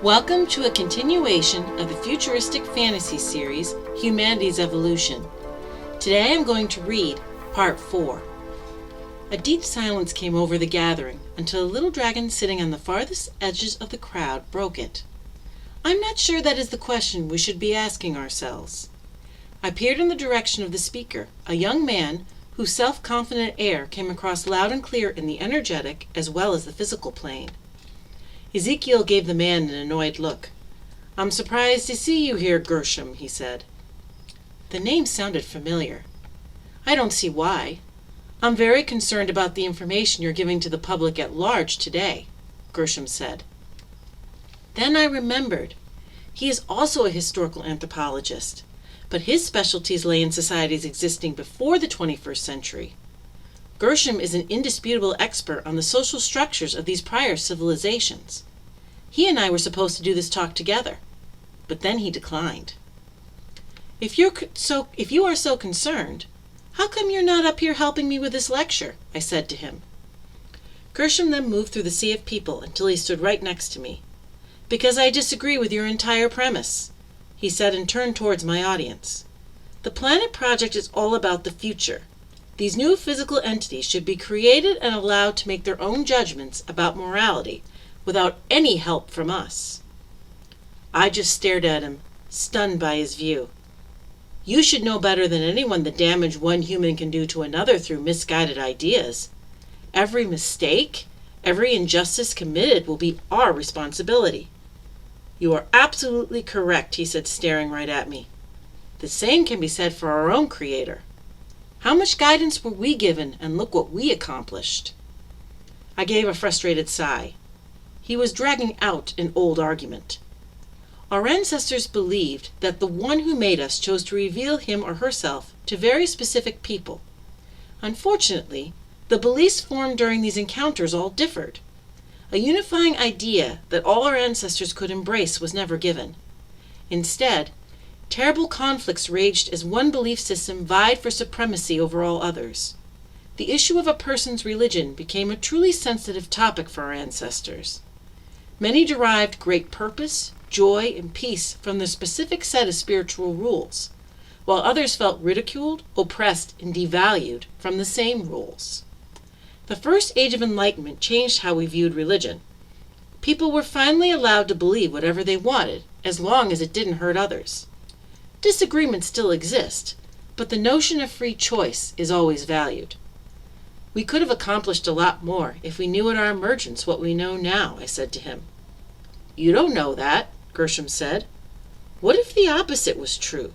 Welcome to a continuation of the futuristic fantasy series, Humanity's Evolution. Today I'm going to read Part 4. A deep silence came over the gathering until a little dragon sitting on the farthest edges of the crowd broke it. I'm not sure that is the question we should be asking ourselves. I peered in the direction of the speaker, a young man whose self-confident air came across loud and clear in the energetic as well as the physical plane. Ezekiel gave the man an annoyed look. "I'm surprised to see you here, Gershom," he said. The name sounded familiar. "I don't see why. I'm very concerned about the information you're giving to the public at large today," Gershom said. Then I remembered. He is also a historical anthropologist, but his specialties lay in societies existing before the 21st century. Gershom is an indisputable expert on the social structures of these prior civilizations. He and I were supposed to do this talk together, but then he declined. If you are so concerned, how come you're not up here helping me with this lecture?" I said to him. Gershom then moved through the sea of people until he stood right next to me. "Because I disagree with your entire premise," he said, and turned towards my audience. "The Planet Project is all about the future. These new physical entities should be created and allowed to make their own judgments about morality without any help from us." I just stared at him, stunned by his view. "You should know better than anyone the damage one human can do to another through misguided ideas. Every mistake, every injustice committed will be our responsibility." "You are absolutely correct," he said, staring right at me. "The same can be said for our own Creator. How much guidance were we given, and look what we accomplished." I gave a frustrated sigh. He was dragging out an old argument. Our ancestors believed that the one who made us chose to reveal him or herself to very specific people. Unfortunately, the beliefs formed during these encounters all differed. A unifying idea that all our ancestors could embrace was never given. Instead, terrible conflicts raged as one belief system vied for supremacy over all others. The issue of a person's religion became a truly sensitive topic for our ancestors. Many derived great purpose, joy, and peace from their specific set of spiritual rules, while others felt ridiculed, oppressed, and devalued from the same rules. The first age of enlightenment changed how we viewed religion. People were finally allowed to believe whatever they wanted, as long as it didn't hurt others. Disagreements still exist, but the notion of free choice is always valued. "We could have accomplished a lot more if we knew at our emergence what we know now," I said to him. "You don't know that," Gershom said. "What if the opposite was true?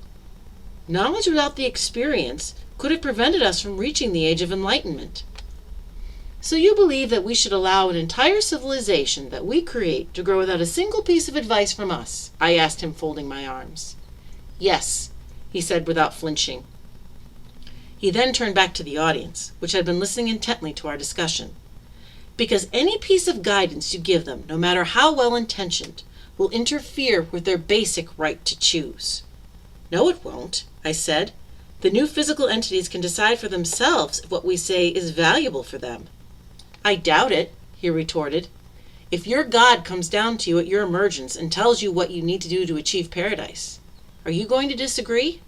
Knowledge without the experience could have prevented us from reaching the age of enlightenment." "So you believe that we should allow an entire civilization that we create to grow without a single piece of advice from us?" I asked him, folding my arms. "Yes," he said without flinching. He then turned back to the audience, which had been listening intently to our discussion. "Because any piece of guidance you give them, no matter how well-intentioned, will interfere with their basic right to choose." "No, it won't," I said. "The new physical entities can decide for themselves if what we say is valuable for them." "I doubt it," he retorted. "If your God comes down to you at your emergence and tells you what you need to do to achieve paradise, are you going to disagree?"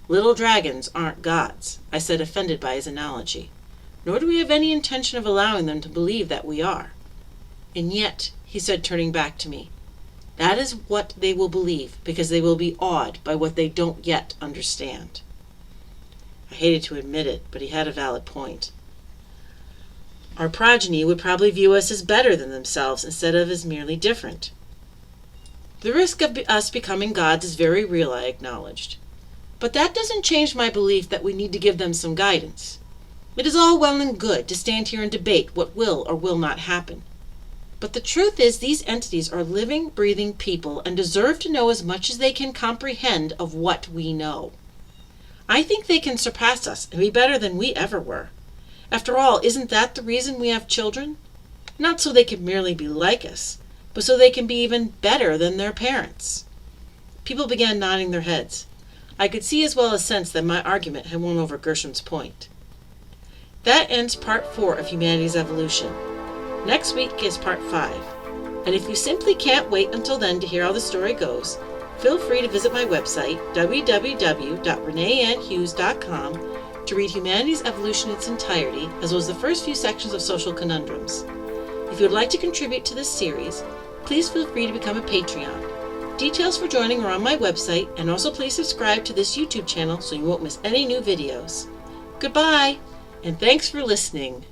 "Little dragons aren't gods," I said, offended by his analogy. "Nor do we have any intention of allowing them to believe that we are." "And yet," he said, turning back to me, "that is what they will believe, because they will be awed by what they don't yet understand." I hated to admit it, but he had a valid point. Our progeny would probably view us as better than themselves instead of as merely different. The risk of us becoming gods is very real, I acknowledged. But that doesn't change my belief that we need to give them some guidance. It is all well and good to stand here and debate what will or will not happen. But the truth is these entities are living, breathing people and deserve to know as much as they can comprehend of what we know. I think they can surpass us and be better than we ever were. After all, isn't that the reason we have children? Not so they can merely be like us, but so they can be even better than their parents. People began nodding their heads. I could see as well as sense that my argument had won over Gershom's point. That ends Part 4 of Humanity's Evolution. Next week is Part 5. And if you simply can't wait until then to hear how the story goes, feel free to visit my website, www.reneeannhughes.com, to read Humanity's Evolution in its entirety, as well as the first few sections of Social Conundrums. If you would like to contribute to this series, please feel free to become a Patreon. Details for joining are on my website, and also please subscribe to this YouTube channel so you won't miss any new videos. Goodbye, and thanks for listening.